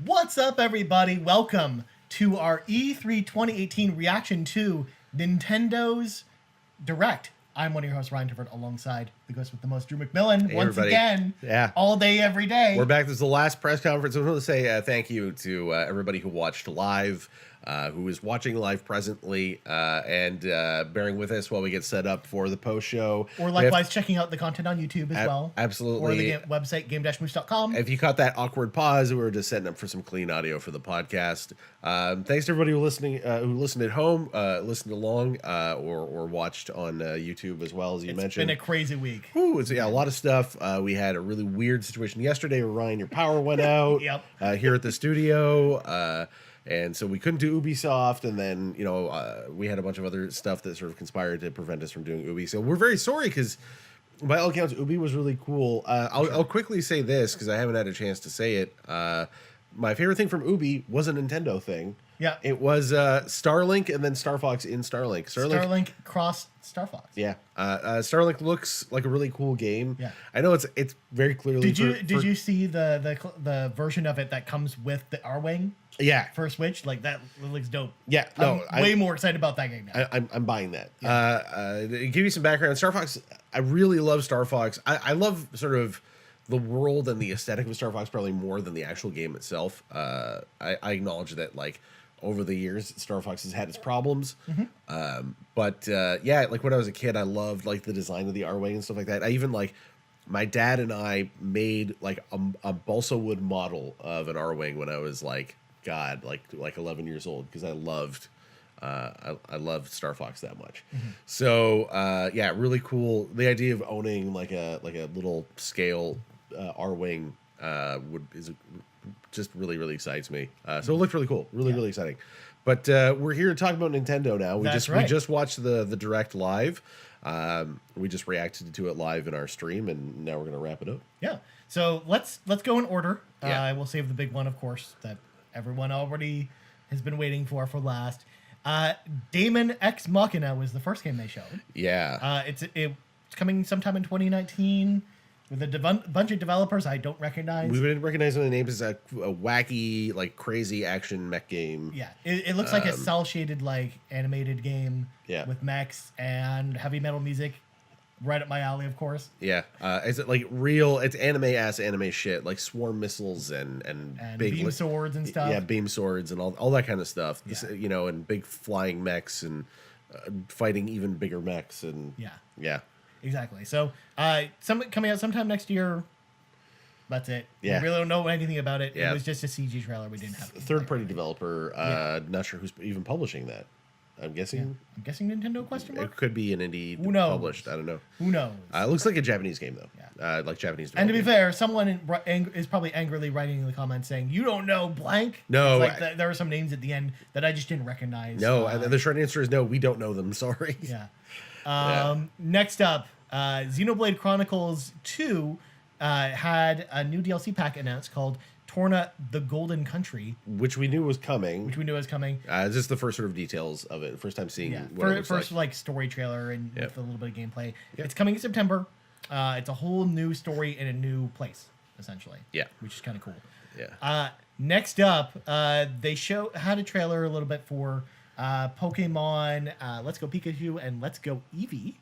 What's up, everybody? Welcome to our E3 2018 reaction to Nintendo's Direct. I'm one of your hosts, Ryan Tifford, alongside the ghost with the most, Drew McMillan. Hey, once everybody. again, Yeah. all day, every day. We're back. This is the last press conference. I want to say thank you to everybody who watched live, who is watching live presently, and bearing with us while we get set up for the post show. Or likewise, checking out the content on YouTube as well. Absolutely. Or the website, game-moose.com. If you caught that awkward pause, we were just setting up for some clean audio for the podcast. Thanks to everybody who listened at home, listened along, or watched on YouTube as well, as you mentioned. It's been a crazy week. Ooh, it's, a lot of stuff. We had a really weird situation yesterday where, Ryan, your power went out here at the studio. And so we couldn't do Ubisoft, and then, we had a bunch of other stuff that sort of conspired to prevent us from doing Ubi. So we're very sorry, because by all accounts, Ubi was really cool. I'll quickly say this, because I haven't had a chance to say it. My favorite thing from Ubi was a Nintendo thing. Yeah. It was Starlink and then Star Fox in Starlink. Starlink cross Star Fox. Yeah. Starlink looks like a really cool game. Yeah. I know it's very clearly... Did you see the version of it that comes with the R-Wing? Yeah. For Switch? Like, that looks dope. Yeah. No, I'm way more excited about that game now. I'm buying that. Yeah. Give you some background. Star Fox, I really love Star Fox. I love sort of the world and the aesthetic of Star Fox probably more than the actual game itself. I acknowledge that, like, over the years, Star Fox has had its problems. But like, when I was a kid, I loved, like, the design of the R-Wing and stuff like that. I even, like... My dad and I made, like, a balsa wood model of an R-Wing when I was, like 11 years old, because I loved Star Fox that much. So really cool. The idea of owning like a little scale R-Wing just really excites me. So it looked really cool, really exciting. But we're here to talk about Nintendo now. We just watched the Direct live. We just reacted to it live in our stream, and now we're gonna wrap it up. Yeah. So let's go in order. Yeah. We'll save the big one, of course, that everyone already has been waiting for last. Damon Ex Machina was the first game they showed. Yeah. It's coming sometime in 2019 with a bunch of developers I don't recognize. We didn't recognize the name. It's a wacky, like, crazy action mech game. Yeah, it looks like a cel-shaded, like, animated game with mechs and heavy metal music. Right up my alley, of course. Yeah. Is it like real? It's anime-ass anime shit, like swarm missiles and big beam swords and stuff. Yeah, beam swords and all that kind of stuff. Yeah. This, and big flying mechs and fighting even bigger mechs and yeah. Exactly. So, coming out sometime next year. That's it. Yeah. We really don't know anything about it. Yeah. It was just a CG trailer. We didn't have Third-party developer. Not sure who's even publishing that. I'm guessing. Yeah. I'm guessing Nintendo ? It could be an indie published. I don't know. Who knows? It looks like a Japanese game though. Yeah. Like Japanese. And to be fair, someone is probably angrily writing in the comments saying, "You don't know blank." No, it's like there are some names at the end that I just didn't recognize. No, the short answer is no. We don't know them. Sorry. Yeah. Next up, Xenoblade Chronicles 2 had a new DLC pack announced called Torna the Golden Country, which we knew was coming. This is the first sort of details of it. First time seeing what it looks first like. Story trailer and with a little bit of gameplay. It's coming in September. It's a whole new story in a new place, essentially. Yeah. Which is kind of cool. Yeah. Next up, they had a trailer a little bit for Pokemon Let's Go Pikachu and Let's Go Eevee.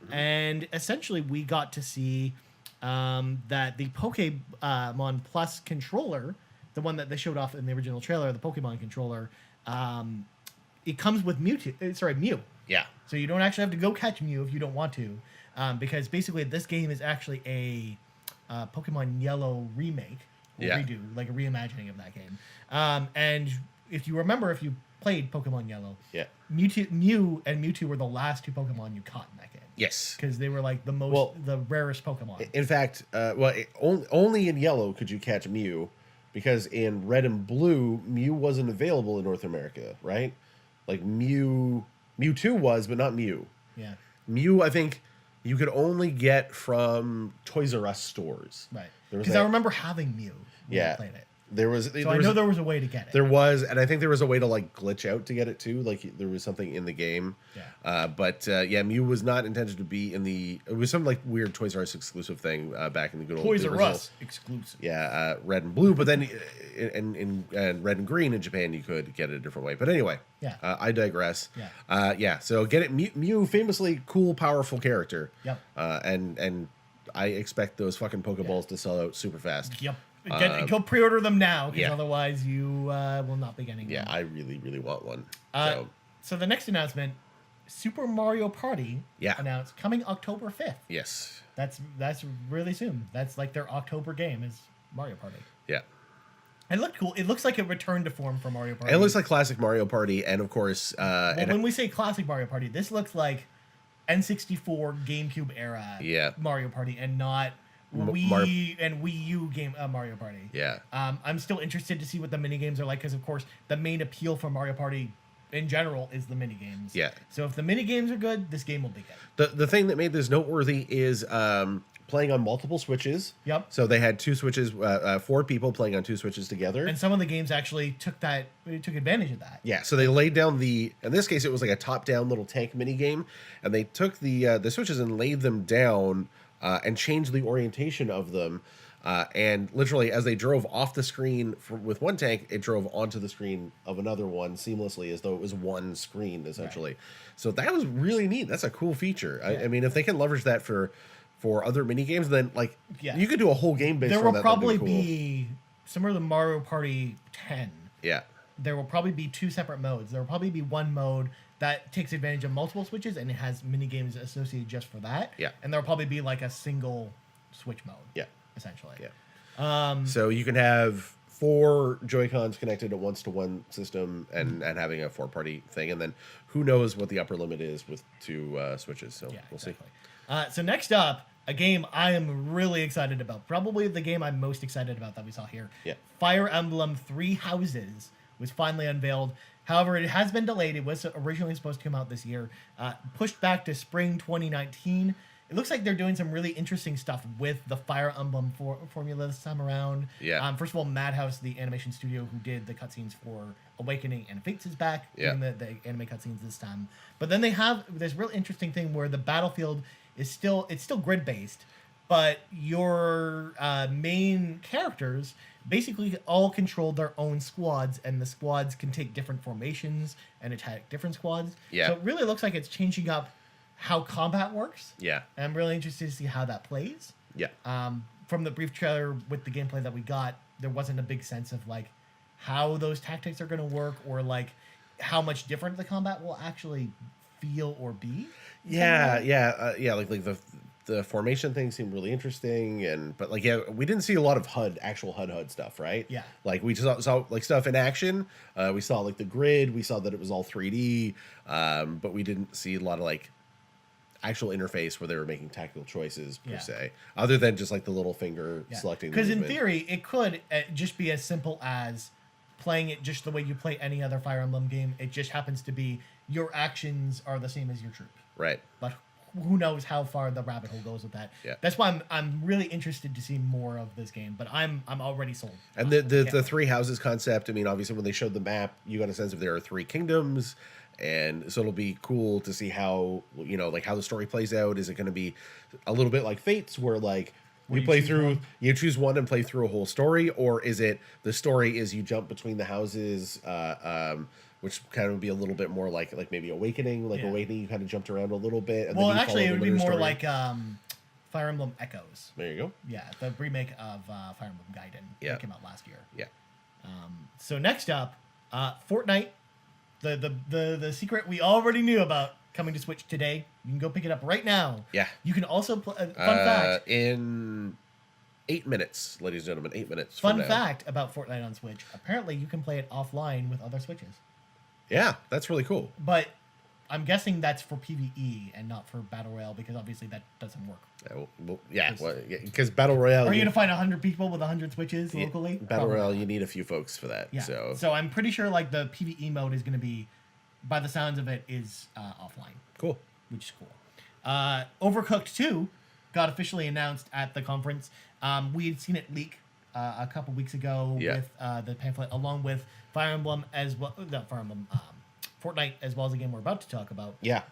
And essentially we got to see that the Pokemon Plus controller, the one that they showed off in the original trailer, the Pokemon controller, it comes with Mew. Yeah. So you don't actually have to go catch Mew if you don't want to, because basically this game is actually a Pokemon Yellow remake, or redo, like a reimagining of that game. And if you played Pokemon Yellow, Mew and Mewtwo were the last two Pokemon you caught in that game. Yes, because they were like the rarest Pokemon. In fact, only in Yellow could you catch Mew, because in Red and Blue, Mew wasn't available in North America, right? Like Mewtwo was, but not Mew. Yeah. Mew, I think you could only get from Toys R Us stores. Right. Because I remember having Mew when I played it. So I know there was a way to get it. There was, and I think there was a way to like glitch out to get it too. Like there was something in the game. Yeah. But yeah, Mew was not intended to be in the. It was some like weird Toys R Us exclusive thing back in the good old Toys the R original- Us exclusive. Yeah, red and blue. But then in red and green in Japan, you could get it a different way. But anyway, Yeah. I digress. Yeah. Yeah. So get it. Mew, famously cool, powerful character. Yep. And I expect those fucking Pokeballs to sell out super fast. Yep. Go pre-order them now, because yeah. otherwise you will not be getting them. Yeah, I really, really want one. So the next announcement, Super Mario Party announced coming October 5th. Yes. That's really soon. That's like their October game is Mario Party. Yeah. It looked cool. It looks like it returned to form for Mario Party. It looks like classic Mario Party, and of course... when we say classic Mario Party, this looks like N64 GameCube era Mario Party, and not Wii and Wii U game Mario Party. Yeah. I'm still interested to see what the mini games are like, because of course the main appeal for Mario Party in general is the mini games. Yeah. So if the mini games are good, this game will be good. The thing that made this noteworthy is playing on multiple Switches. Yep. So they had two Switches, 4 people playing on 2 Switches together. And some of the games actually took advantage of that. Yeah, so they laid down in this case it was like a top-down little tank mini game, and they took the Switches and laid them down and changed the orientation of them. And literally, as they drove off the screen with one tank, it drove onto the screen of another one seamlessly, as though it was one screen, essentially. Right. So that was really neat. That's a cool feature. Yeah. I mean, if they can leverage that for other mini games, then you could do a whole game based on that. There will probably be similar to Mario Party 10. Yeah. There will probably be 2 separate modes. There will probably be one mode that takes advantage of multiple Switches, and it has mini games associated just for that. Yeah. And there'll probably be like a single Switch mode. Yeah. Essentially. Yeah. So you can have 4 Joy-Cons connected at once to one system and having a 4-party thing, and then who knows what the upper limit is with 2 Switches. So we'll see. So next up, a game I am really excited about. Probably the game I'm most excited about that we saw here. Yeah. Fire Emblem 3 Houses was finally unveiled. However, it has been delayed. It was originally supposed to come out this year. Pushed back to spring 2019. It looks like they're doing some really interesting stuff with the Fire Emblem formula this time around. Yeah. First of all, Madhouse, the animation studio who did the cutscenes for Awakening and Fates, is back doing the anime cutscenes this time. But then they have this real interesting thing where the battlefield is still grid based, but your main characters basically all control their own squads, and the squads can take different formations and attack different squads. Yeah. So it really looks like it's changing up how combat works. Yeah. And I'm really interested to see how that plays. Yeah. From the brief trailer with the gameplay that we got, there wasn't a big sense of like how those tactics are going to work, or like how much different the combat will actually feel or be. Yeah. Like the formation thing seemed really interesting, but we didn't see a lot of actual HUD stuff, right? Yeah. Like we just saw like stuff in action. We saw like the grid. We saw that it was all 3D, but we didn't see a lot of like actual interface where they were making tactical choices per se, other than just like the little finger selecting. Because in theory, it could just be as simple as playing it just the way you play any other Fire Emblem game. It just happens to be your actions are the same as your troop. Right. But who knows how far the rabbit hole goes with that. Yeah. That's why I'm really interested to see more of this game, but I'm already sold. And the 3 houses concept, I mean, obviously when they showed the map, you got a sense of there are 3 kingdoms, and so it'll be cool to see how, like how the story plays out. Is it going to be a little bit like Fates, where like you play through, you choose one and play through a whole story, or is it the story is you jump between the houses, which kind of would be a little bit more like maybe Awakening. Awakening, you kind of jumped around a little bit. And then actually, it would be more story. like Fire Emblem Echoes. There you go. Yeah, the remake of Fire Emblem Gaiden that came out last year. Yeah. So next up, Fortnite, the secret we already knew about, coming to Switch today. You can go pick it up right now. Yeah. You can also play. Fun fact. In 8 minutes, ladies and gentlemen, 8 minutes. Fun fact about Fortnite on Switch. Apparently, you can play it offline with other Switches. Yeah, that's really cool. But I'm guessing that's for PvE and not for Battle Royale, because obviously that doesn't work. Because Battle Royale... Are you going to find 100 people with 100 Switches locally? Battle Royale, you need a few folks for that. Yeah. So I'm pretty sure like the PvE mode is going to be, by the sounds of it, is offline. Cool. Which is cool. Overcooked 2 got officially announced at the conference. We had seen it leak a couple weeks ago Yeah. with the pamphlet, along with Fire Emblem as well. Not Fire Emblem, Fortnite, as well as the game we're about to talk about. Yeah.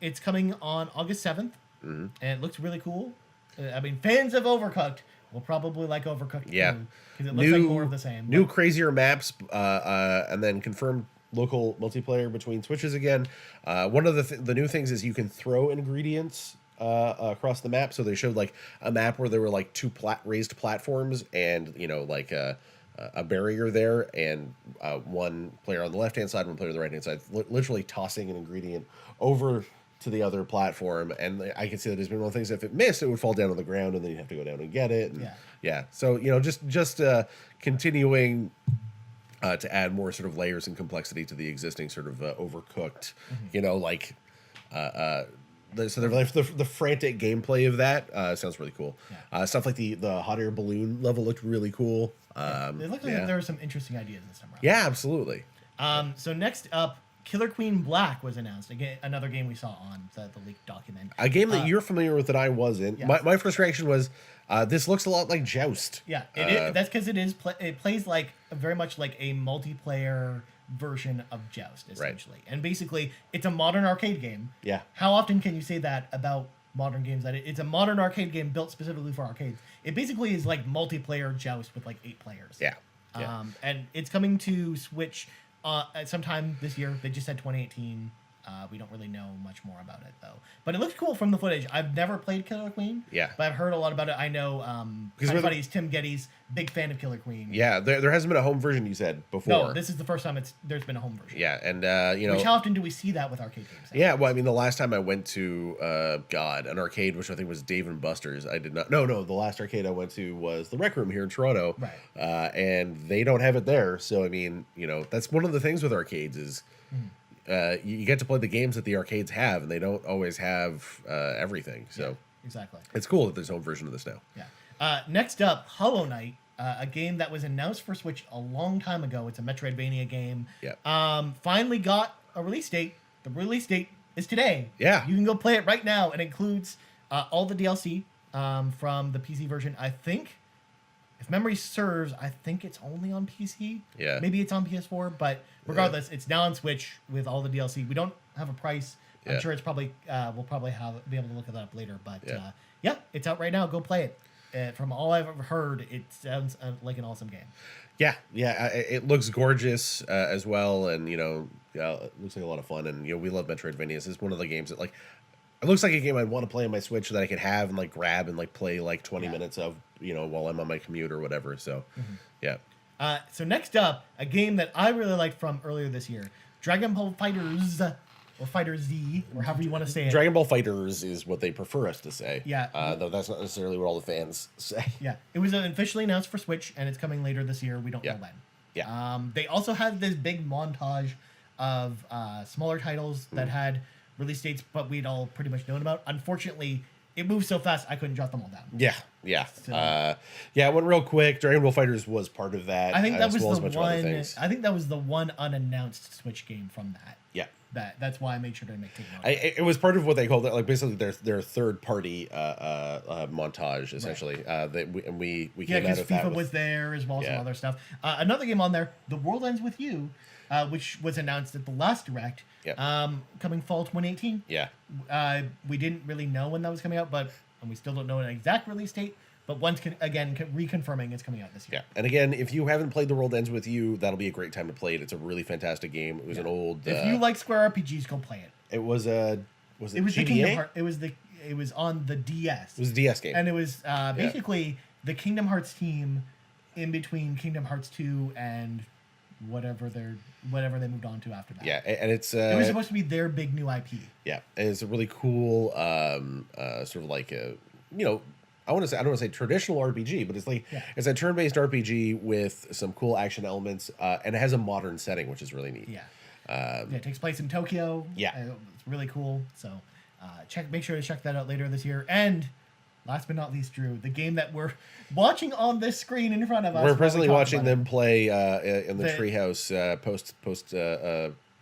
It's coming on August 7th, Mm-hmm. and it looks really cool. I mean, fans of Overcooked will probably like Overcooked Yeah. because it looks like more of the same. New crazier maps, and then confirmed local multiplayer between Switches again. One of the new things is you can throw ingredients across the map. So they showed like a map where there were like two raised platforms, and like a barrier there, and one player on the left hand side, one player on the right hand side, literally tossing an ingredient over to the other platform. And I can see that there's been one of the things, if it missed, it would fall down on the ground, and then you have to go down and get it. And yeah. So just continuing to add more sort of layers and complexity to the existing sort of overcooked, so the frantic gameplay of that sounds really cool. Stuff like the hot air balloon level looked really cool. It looked like there were some interesting ideas this time around. Yeah, absolutely. So next up, Killer Queen Black was announced. Again, another game we saw on the leaked document. A game that you're familiar with that I wasn't. Yeah. My first reaction was, this looks a lot like Joust. Yeah, that's because it plays like very much like a multiplayer version of Joust, essentially. Right. And basically, it's a modern arcade game. Yeah. How often can you say that about modern games, that it's a modern arcade game built specifically for arcades? It basically is like multiplayer Joust with like 8 players. Yeah. And it's coming to Switch at sometime this year. They just said 2018. We don't really know much more about it, though. But it looks cool from the footage. I've never played Killer Queen. Yeah. But I've heard a lot about it. I know Buddy's Tim Geddes, big fan of Killer Queen. Yeah, there hasn't been a home version, you said, before. No, this is the first time there's been a home version. Yeah, and, Which, how often do we see that with arcade games? Yeah, well, I mean, the last time I went to, an arcade, which I think was Dave & Buster's, I did not... No, the last arcade I went to was the Rec Room here in Toronto. Right. And they don't have it there. So, I mean, that's one of the things with arcades is... you get to play the games that the arcades have, and they don't always have everything. So exactly, it's cool that there's a home version of this now. Yeah. Next up, Hollow Knight, a game that was announced for Switch a long time ago. It's a Metroidvania game. Yeah. Finally got a release date. The release date is today. Yeah. You can go play it right now. It includes all the DLC from the PC version. I think, if memory serves, I think it's only on PC. Yeah. Maybe it's on PS4, but regardless, it's now on Switch with all the DLC. We don't have a price. I'm sure it's probably we'll probably be able to look it up later. But it's out right now. Go play it. From all I've ever heard, it sounds like an awesome game. Yeah, it looks gorgeous as well, and it looks like a lot of fun. And we love Metroidvanias. It's one of the games that it looks like a game I'd want to play on my Switch that I could have and grab and play 20 minutes of while I'm on my commute or whatever. So yeah. So next up, a game that I really liked from earlier this year, Dragon Ball Fighters, or Fighter Z, or however you want to say it. Dragon Ball Fighters is what they prefer us to say. Yeah. Though that's not necessarily what all the fans say. Yeah. It was officially announced for Switch, and it's coming later this year. We don't know when. Yeah. They also had this big montage of smaller titles that had release dates, but we'd all pretty much known about. Unfortunately, it moved so fast I couldn't jot them all down. Yeah. So, it went real quick. Dragon Ball Fighters was part of that. I think that was well the one. I think that was the one unannounced Switch game from that. Yeah. That's why I made sure to take note. It was part of what they called it, basically their third party montage, essentially. Right. We came out of that. FIFA was there as well as some other stuff. Another game on there, The World Ends With You, which was announced at the last Direct. Coming fall 2018. Yeah. We didn't really know when that was coming out, and we still don't know an exact release date. But once reconfirming it's coming out this year. Yeah, and again, if you haven't played The World Ends With You, that'll be a great time to play it. It's a really fantastic game. It was an old. If you like Square RPGs, go play it. It was a. It was the Kingdom Hearts. It was on the DS. It was a DS game, and it was basically the Kingdom Hearts team in between Kingdom Hearts 2 and whatever they moved on to after that. Yeah, and it's it was supposed to be their big new IP. Yeah, and it's a really cool sort of I don't want to say traditional RPG, but it's a turn-based RPG with some cool action elements, and it has a modern setting, which is really neat. Yeah, it takes place in Tokyo. Yeah, it's really cool. So make sure to check that out later this year. And last but not least, Drew, the game that we're watching on this screen in front of us. We're presently watching them play in the treehouse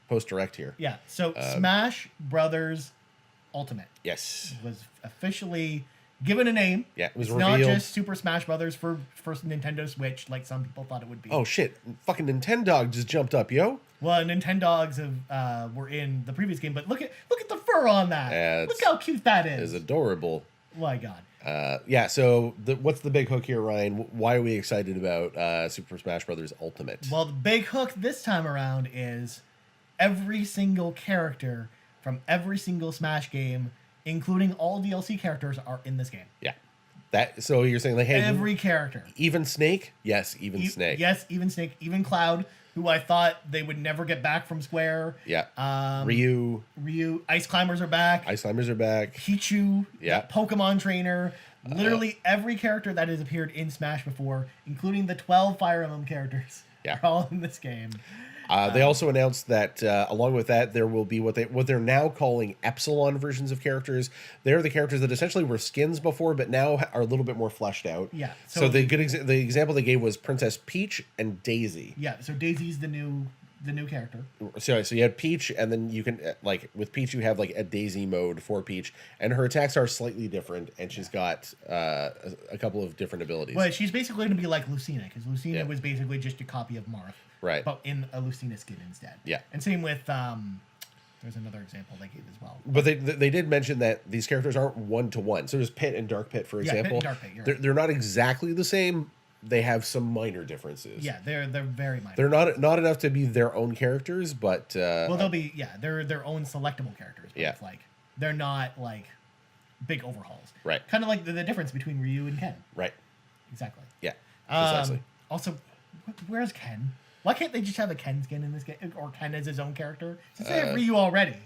post direct here. Yeah, so Smash Brothers Ultimate. Yes, was officially given a name. Yeah, it was it's revealed. not just Super Smash Brothers for Nintendo Switch, like some people thought it would be. Oh shit! Fucking Nintendo just jumped up, yo. Well, Nintendogs were in the previous game, but look at the fur on that. Yeah, look how cute that is. It's adorable. My God. Yeah. So what's the big hook here, Ryan? Why are we excited about Super Smash Brothers Ultimate? Well, the big hook this time around is every single character from every single Smash game, including all DLC characters, are in this game. Yeah. So you're saying like, hey, Every character. even Snake? Yes, even Snake. Yes, even Snake, even Cloud, who I thought they would never get back from Square. Yeah. Ryu. Ice Climbers are back. Ice Climbers are back. Pichu. Yeah. Pokemon Trainer. Literally every character that has appeared in Smash before, including the 12 Fire Emblem characters, Yeah. are all in this game. They also announced that along with that, there will be what they're now calling Epsilon versions of characters. They're the characters that essentially were skins before, but now are a little bit more fleshed out. Yeah. So the the example they gave was Princess Peach and Daisy. Yeah. So Daisy's the new character. So you had Peach, and then you can like with Peach you have like a Daisy mode for Peach, and her attacks are slightly different, and she's got a couple of different abilities. Well, she's basically going to be like Lucina, because Lucina Yeah. was basically just a copy of Marth. Right. But in a Lucina skin instead. Yeah. And same with there's another example they gave as well. But they did mention that these characters aren't one-to-one. So there's Pit and Dark Pit, for Yeah, Pit example. and Dark Pit, you're right. They're not exactly the same. They have some minor differences. Yeah, they're very minor. They're not enough to be their own characters, but well, they'll be they're their own selectable characters. But Yeah. it's like they're not like big overhauls. Right. Kind of like the difference between Ryu and Ken. right. Exactly. Yeah. Precisely. Also, where's Ken? Why can't they just have a Ken skin in this game, or Ken as his own character? Since they have Ryu already.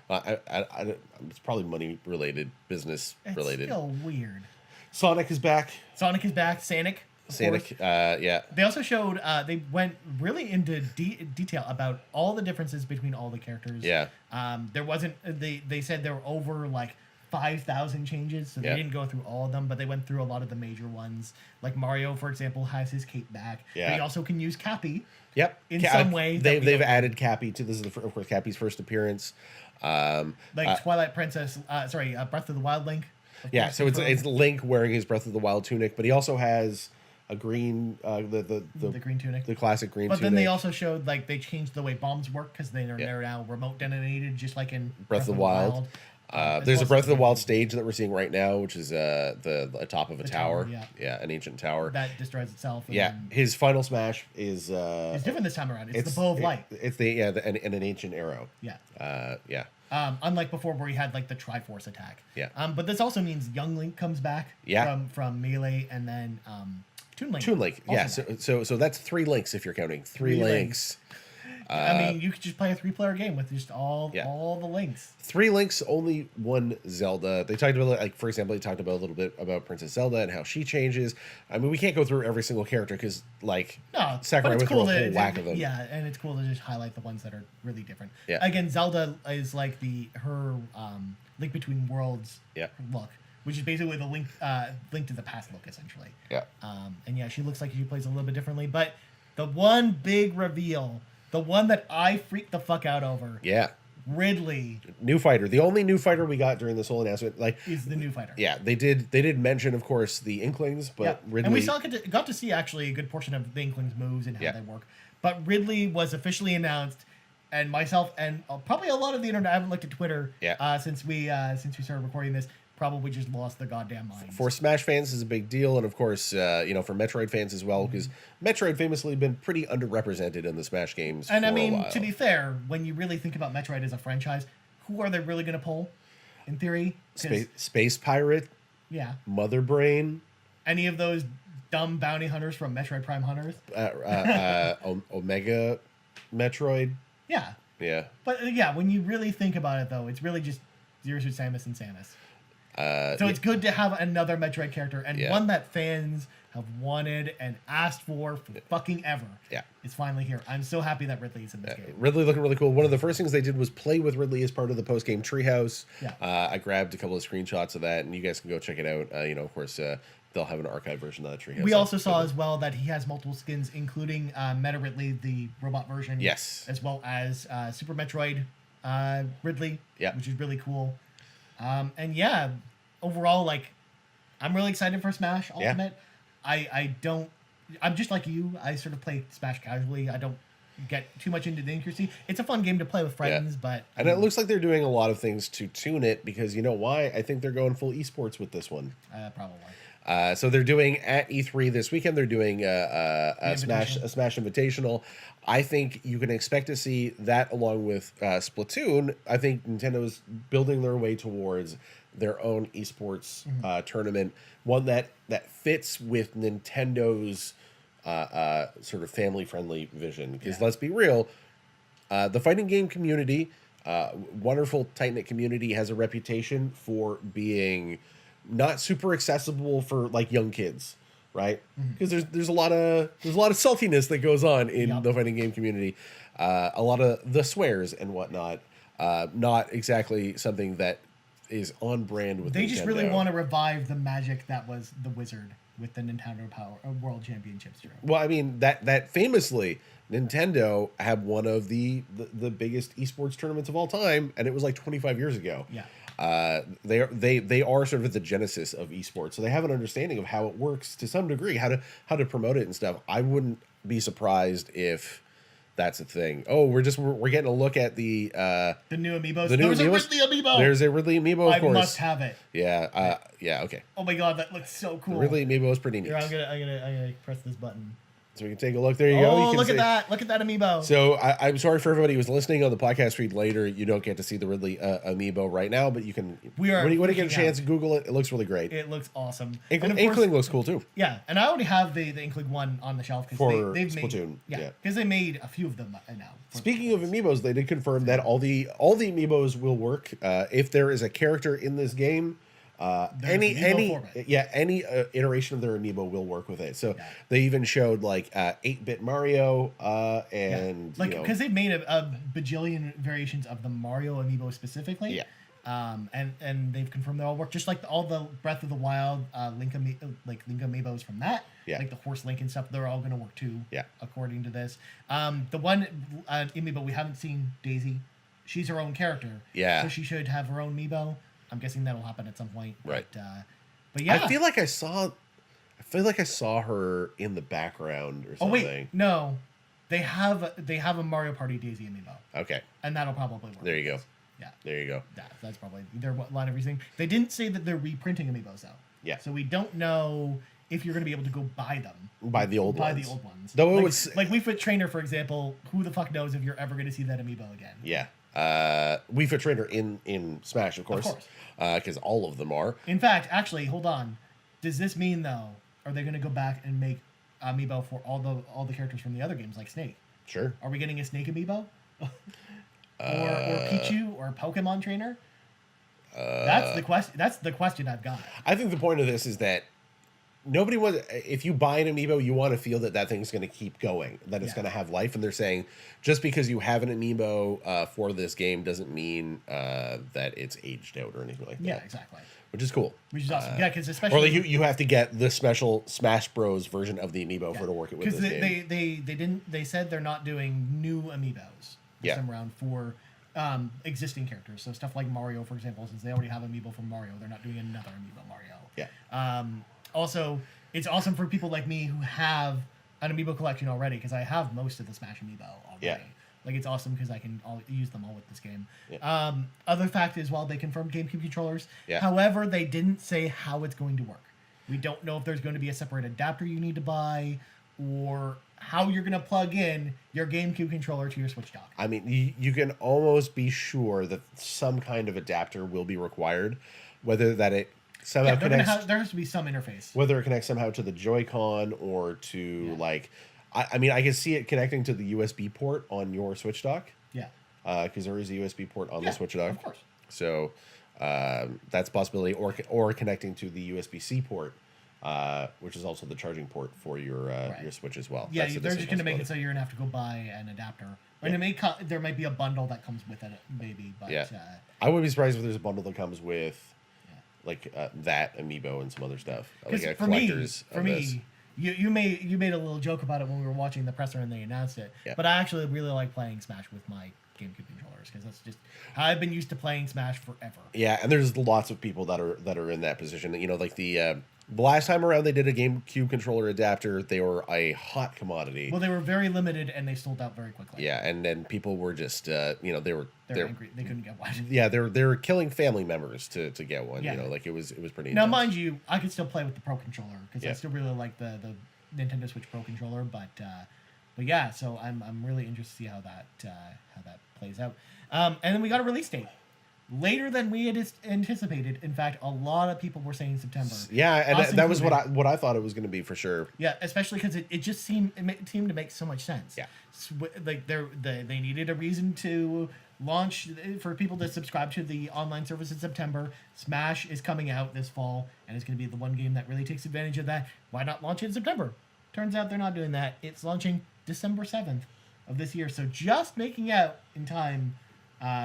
It's probably money related, business It's related. still weird. Sonic is back. Sonic is back. Sonic. of Sonic. course. Yeah. They also showed. They went really into detail about all the differences between all the characters. Yeah. There wasn't. They said there were over like 5,000 changes, so they Yeah. didn't go through all of them, but they went through a lot of the major ones. Like Mario, for example, has his cape back. Yeah. But he also can use Cappy. Yep. In some way that we they've don't- added Cappy to this is of course Cappy's first appearance. Twilight Princess. Breath of the Wild Link. of Yeah, course, so it's confirmed. Link wearing his Breath of the Wild tunic, but he also has a green the green tunic. the classic green But tunic. then they also showed like they changed the way bombs work, because they're Yeah. now remote detonated, just like in Breath of the Wild. As There's well a Breath of the as Wild stage that we're seeing right now, which is the top of a tower. tower, An ancient tower. that destroys itself. And Yeah, then his final smash is it's different this time around. It's the bow of light. It's and an ancient arrow. Yeah. Yeah. Unlike before, where he had like the Triforce attack. Yeah. But this also means Young Link comes back. Yeah. From Melee, and then Toon Link. Toon Link. also Yeah. back. So that's 3 links if you're counting. Three Three links. I mean, you could just play a 3-player game with just all the links. 3 links, only 1 Zelda. They talked about, like, for example, they talked about a little bit about Princess Zelda and how she changes. I mean, we can't go through every single character because, like, No, Sakurai but it's went cool through a to whole whack of them. Yeah, and it's cool to just highlight the ones that are really different. Yeah. Again, Zelda is like her Link Between Worlds Yeah. look, which is basically the link to the past look, essentially. Yeah. And yeah, she looks like she plays a little bit differently. But the one big reveal, the one that I freaked the fuck out over, Yeah. Ridley New fighter. The only new fighter we got during this whole announcement. Like, is the new fighter. yeah, they did mention, of course, the Inklings, but Yeah. Ridley. And we got to see actually a good portion of the Inklings' moves and how Yeah. they work. But Ridley was officially announced, and myself and probably a lot of the internet. I haven't looked at Twitter since we started recording this. Probably just lost their goddamn minds. For Smash fans, this is a big deal, and of course, for Metroid fans as well, because Metroid famously been pretty underrepresented in the Smash games. And for I mean, a while. to be fair, when you really think about Metroid as a franchise, who are they really going to pull? In theory, 'Cause, Space Pirate, yeah, Mother Brain, any of those dumb bounty hunters from Metroid Prime Hunters, Omega Metroid. yeah. Yeah. But yeah, when you really think about it, though, it's really just Zero Suit Samus and Samus. So it's good to have another Metroid character, and one that fans have wanted and asked for fucking ever. Yeah. It's finally here. I'm so happy that Ridley's in this game. Ridley looking really cool. One of the first things they did was play with Ridley as part of the post-game treehouse. Yeah. I grabbed a couple of screenshots of that, and you guys can go check it out. Of course, they'll have an archive version of that treehouse. We also saw as well that he has multiple skins, including Meta Ridley, the robot version. Yes. As well as Super Metroid Ridley. Yeah. Which is really cool. And yeah, overall, like, I'm really excited for Smash Yeah. Ultimate. I'm just like you. I sort of play Smash casually. I don't get too much into the intricacy. It's a fun game to play with friends, but And it looks like they're doing a lot of things to tune it because you know why? I think they're going full esports with this one. probably. So they're doing at E3 this weekend. They're doing a Smash Invitational. I think you can expect to see that along with Splatoon. I think Nintendo's building their way towards their own esports tournament, one that fits with Nintendo's sort of family-friendly vision. Because let's be real, the fighting game community, wonderful tight-knit community, has a reputation for being not super accessible for like young kids, right? Because there's a lot of saltiness that goes on in the fighting game community, a lot of the swears and whatnot. Not exactly something that is on brand with. They Nintendo. just really want to revive the magic that was the Wizard with the Nintendo Power World Championships. Well, I mean that famously Nintendo had one of the biggest esports tournaments of all time, and it was like 25 years ago. Yeah. They are sort of at the genesis of esports, so they have an understanding of how it works to some degree, how to promote it and stuff. I wouldn't be surprised if that's a thing. Oh, we're getting a look at the new amiibos. There's a Ridley amiibo. There's a Ridley amiibo, of course. I must have it. Yeah. Yeah. Okay. Oh my god, that looks so cool. The Ridley amiibo is pretty neat. Here, I'm gonna press this button. So we can take a look. There you go. Oh, You can look see. at that! Look at that amiibo. So I'm sorry for everybody who's listening on the podcast feed later. You don't get to see the Ridley amiibo right now, but you can. When you get a chance, Google it. It looks really great. It looks awesome. Inkling looks cool too. Yeah, and I already have the Inkling one on the shelf for they've Splatoon. made because they made a few of them now. Speaking of amiibos, they did confirm that all the amiibos will work. If there is a character in this game. Any iteration of their amiibo will work with it. So they even showed like 8-bit Mario and because they've made a bajillion variations of the Mario amiibo specifically. Yeah. And they've confirmed they all work, just like all the Breath of the Wild Link amiibos from that. Yeah. Like the Horse Link and stuff, they're all going to work too. Yeah. According to this, the one amiibo we haven't seen, Daisy, she's her own character. Yeah. So she should have her own amiibo. I'm guessing that'll happen at some point. Right. But yeah. I feel like I saw her in the background or something. Oh wait, no, they have a Mario Party Daisy amiibo. Okay. And that'll probably work. There you go. Yeah. There you go. That's probably their line of reasoning. They didn't say that they're reprinting amiibos though. Yeah. So we don't know if you're going to be able to go buy them. Buy the old ones. Buy the old ones. Though like Wii Fit Trainer, for example. Who the fuck knows if you're ever going to see that amiibo again? Yeah. Wii Fit Trainer in Smash, of course. Because all of them are. In fact, actually, hold on. Does this mean though? Are they going to go back and make amiibo for all the characters from the other games, like Snake? Sure. Are we getting a Snake amiibo? or Pichu or Pokemon Trainer? That's the question. That's the question I've got. I think the point of this is that nobody wants. If you buy an amiibo, you want to feel that thing's going to keep going, that it's going to have life. And they're saying just because you have an amiibo for this game doesn't mean that it's aged out or anything like that. Yeah, exactly. Which is cool. Which is awesome. Yeah, because especially or like you have to get the special Smash Bros version of the amiibo for to work it with this game. Because they said they're not doing new amiibos this time around for existing characters. So stuff like Mario, for example, since they already have amiibo for Mario, they're not doing another amiibo Mario. Yeah. Also, it's awesome for people like me who have an amiibo collection already, because I have most of the Smash amiibo already. Yeah. Like, it's awesome because I can use them all with this game. Yeah. Other fact is, while they confirmed GameCube controllers, Yeah. however, they didn't say how it's going to work. We don't know if there's going to be a separate adapter you need to buy, or how you're going to plug in your GameCube controller to your Switch dock. I mean, you can almost be sure that some kind of adapter will be required, whether that it somehow connects. There has to be some interface. Whether it connects somehow to the Joy-Con or to I mean, I can see it connecting to the USB port on your Switch dock. Yeah. Because there is a USB port on the Switch dock. Of course. So that's a possibility, or connecting to the USB-C port, which is also the charging port for your Switch as well. Yeah, they're just going to make it so you're going to have to go buy an adapter. And there might be a bundle that comes with it, maybe. But I wouldn't be surprised if there's a bundle that comes with that amiibo and some other stuff. Like a collector's. For me, you made a little joke about it when we were watching the presser and they announced it. Yeah. But I actually really like playing Smash with my GameCube controller. controllers because that's just how I've been used to playing Smash forever. Yeah, and there's lots of people that are in that position. You know, like the last time around they did a GameCube controller adapter, they were a hot commodity. Well, they were very limited and they sold out very quickly. Yeah, and then people were just they're angry they couldn't get one. Yeah, they were killing family members to get one. Yeah. You know, like it was pretty. Now, intense. mind you, I could still play with the Pro controller because I Yeah. still really like the Nintendo Switch Pro controller, but yeah, so I'm really interested to see how that plays out. And then we got a release date later than we had anticipated. In fact, a lot of people were saying September. Yeah, and Us that was included. what I thought it was going to be for sure. Yeah, especially because it just seemed to make so much sense. Yeah. Like they needed a reason to launch for people to subscribe to the online service in September. Smash is coming out this fall, and it's going to be the one game that really takes advantage of that. Why not launch it in September? Turns out they're not doing that. It's launching December 7th of this year, so just making out in time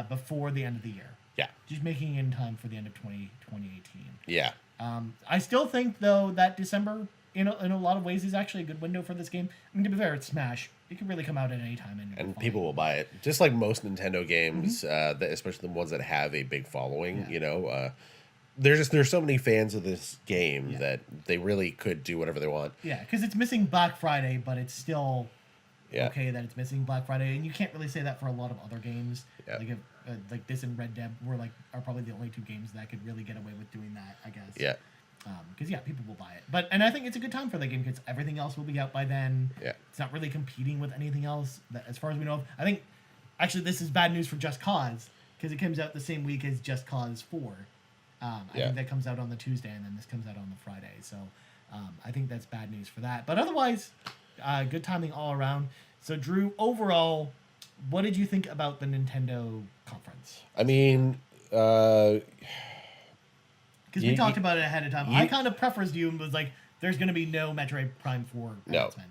before the end of the year. Yeah. Just making it in time for the end of 2018. Yeah. I still think, though, that December, in a lot of ways, is actually a good window for this game. I mean, to be fair, it's Smash. It can really come out at any time. And people will buy it. Just like most Nintendo games, especially the ones that have a big following, Yeah. you know. There's so many fans of this game that they really could do whatever they want. Yeah, because it's missing Black Friday, but it's still Yeah. okay that it's missing Black Friday. And you can't really say that for a lot of other games. Yeah. Like this and Red Dead are probably the only two games that could really get away with doing that, I guess. Yeah. Because people will buy it, and I think it's a good time for the game because everything else will be out by then. Yeah. It's not really competing with anything else that, as far as we know of. I think actually this is bad news for Just Cause because it comes out the same week as Just Cause 4. I think that comes out on the Tuesday and then this comes out on the Friday. So I think that's bad news for that. But otherwise, good timing all around. So Drew, overall, what did you think about the Nintendo conference? I mean, Because we talked about it ahead of time. I kind of prefaced you and was like, there's going to be no Metroid Prime 4 announcement.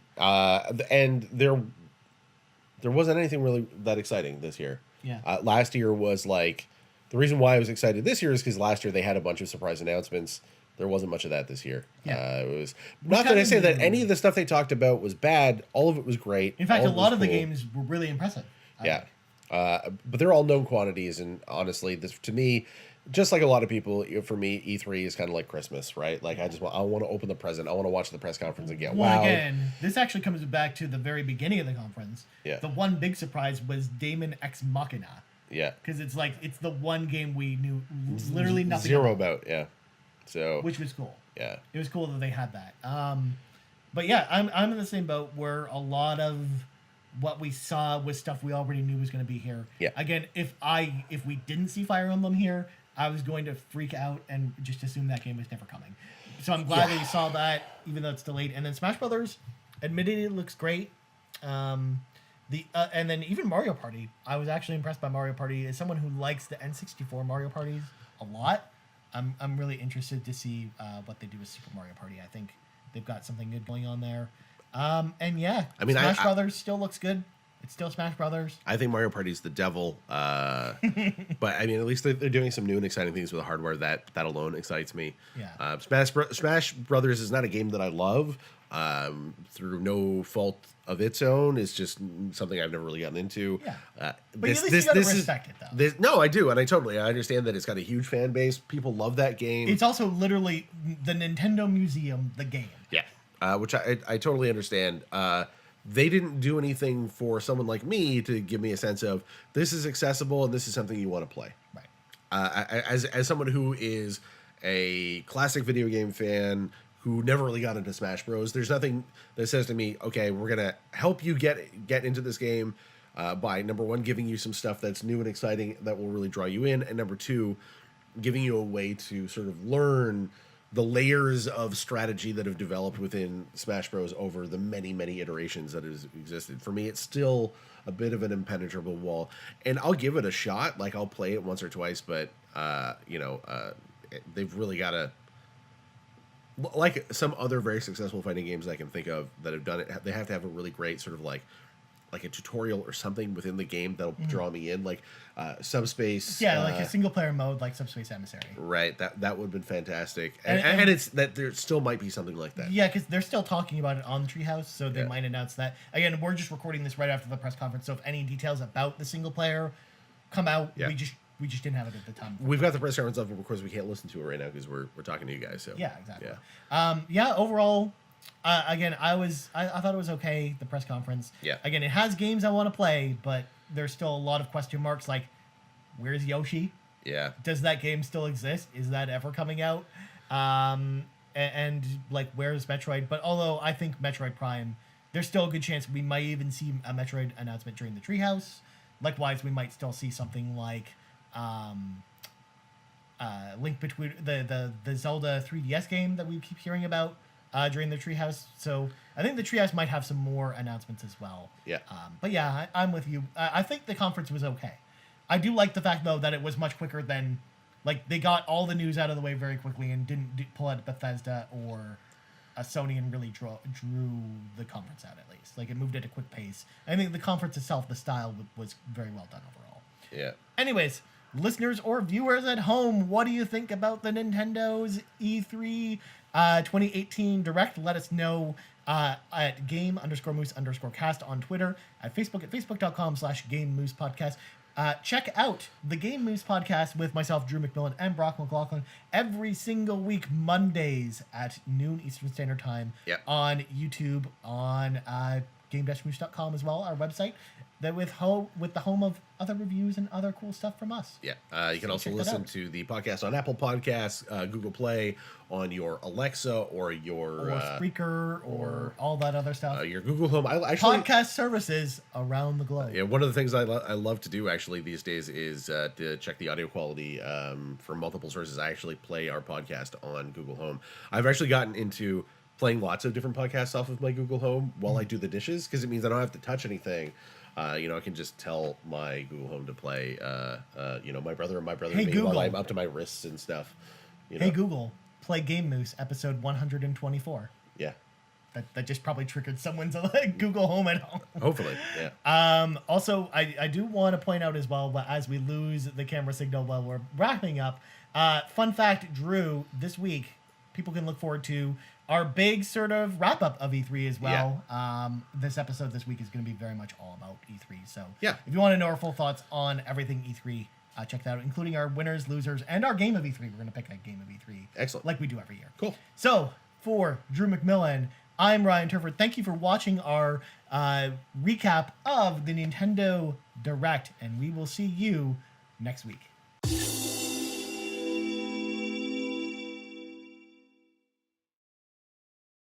And there wasn't anything really that exciting this year. Yeah. Last year was like, the reason why I was excited this year is because last year they had a bunch of surprise announcements. There wasn't much of that this year. Yeah. It was not that I say that any of the stuff they talked about was bad. All of it was great. In fact, all a lot of the cool. games were really impressive. Yeah. But they're all known quantities, and honestly, this to me, just like a lot of people, for me, E3 is kind of like Christmas, right? Like I want to open the present, I want to watch the press conference and get Well, wow. again, this actually comes back to the very beginning of the conference. Yeah. The one big surprise was Daemon X Machina. Yeah. Because it's the one game we knew literally nothing Zero about, yeah. So which was cool. yeah. It was cool that they had that. But yeah, I'm in the same boat where a lot of what we saw was stuff we already knew was going to be here. Yeah. Again, if we didn't see Fire Emblem here, I was going to freak out and just assume that game was never coming. So I'm glad that we saw that, even though it's delayed. And then Smash Brothers, admittedly, looks great. And then even Mario Party, I was actually impressed by Mario Party. As someone who likes the N64 Mario Parties a lot, I'm really interested to see what they do with Super Mario Party. I think they've got something good going on there. And yeah, I mean, Smash Brothers still looks good. It's still Smash Brothers. I think Mario Party's the devil. But I mean, at least they're doing some new and exciting things with the hardware. That alone excites me. Yeah. Smash Brothers is not a game that I love. Through no fault of its own, it's just something I've never really gotten into. Yeah. But at least you gotta respect it, though. No, I do, and I understand that it's got a huge fan base. People love that game. It's also literally the Nintendo Museum, the game. Yeah, which I totally understand. They didn't do anything for someone like me to give me a sense of this is accessible and this is something you want to play. Right. As someone who is a classic video game fan who never really got into Smash Bros, there's nothing that says to me, okay, we're gonna help you get into this game by number one, giving you some stuff that's new and exciting that will really draw you in, and number two, giving you a way to sort of learn the layers of strategy that have developed within Smash Bros over the many, many iterations that has existed. For me, it's still a bit of an impenetrable wall, and I'll give it a shot. Like I'll play it once or twice, but they've really got to, like some other very successful fighting games I can think of that have done it. They have to have a really great sort of like a tutorial or something within the game that'll draw me in, like Subspace. Yeah, like a single player mode, like Subspace Emissary. Right, that would have been fantastic, and it's that there still might be something like that. Yeah, because they're still talking about it on Treehouse, so they might announce that. Again, we're just recording this right after the press conference, so if any details about the single player come out. Yeah. We just didn't have it at the time. We've got the press conference up, but of course we can't listen to it right now because we're talking to you guys. So Yeah, exactly. Yeah. Overall, again, I thought it was okay. The press conference. Yeah. Again, it has games I want to play, but there's still a lot of question marks. Like, where's Yoshi? Yeah. Does that game still exist? Is that ever coming out? And like, where's Metroid? But although I think Metroid Prime, there's still a good chance we might even see a Metroid announcement during the Treehouse. Likewise, we might still see something like Link Between the Zelda 3DS game that we keep hearing about during the Treehouse. So I think the Treehouse might have some more announcements as well. Yeah. But yeah, I'm with you. I think the conference was okay. I do like the fact though that it was much quicker than, like, they got all the news out of the way very quickly and didn't pull out Bethesda or Sony and really drew the conference out at least. Like, it moved at a quick pace. I think the conference itself, the style was very well done overall. Yeah. Anyways, listeners or viewers at home, what do you think about the Nintendo's E3 2018 Direct? Let us know at game_moose_cast on Twitter, at Facebook at facebook.com/GameMoosePodcast. Check out the Game Moose Podcast with myself, Drew McMillan, and Brock McLaughlin every single week, Mondays at noon Eastern Standard Time. Yep. On YouTube, on game-moose.com as well, our website, that with the home of other reviews and other cool stuff from us. Yeah. You can also check that listen out. to the podcast on Apple Podcasts, Google Play, on your Alexa or your Or Spreaker, or all that other stuff. your Google Home. I actually Podcast services around the globe. Yeah, one of the things I love to do actually these days is to check the audio quality from multiple sources. I actually play our podcast on Google Home. I've actually gotten into playing lots of different podcasts off of my Google Home while I do the dishes, because it means I don't have to touch anything. I can just tell my Google Home to play, my brother and Hey, me Google. while I'm up to my wrists and stuff. Hey Google, play Game Moose episode 124. Yeah. That just probably triggered someone's Google Home at home. Hopefully, yeah. Also, I do want to point out as well, but as we lose the camera signal while we're wrapping up, fun fact, Drew, this week, people can look forward to our big sort of wrap up of E3 as well. This episode this week is going to be very much all about E3. So Yeah. if you want to know our full thoughts on everything E3, check that out, including our winners, losers, and our game of E3. We're going to pick a game of E3. Excellent. Like we do every year. Cool. So for Drew McMillan, I'm Ryan Turford. Thank you for watching our recap of the Nintendo Direct, and we will see you next week.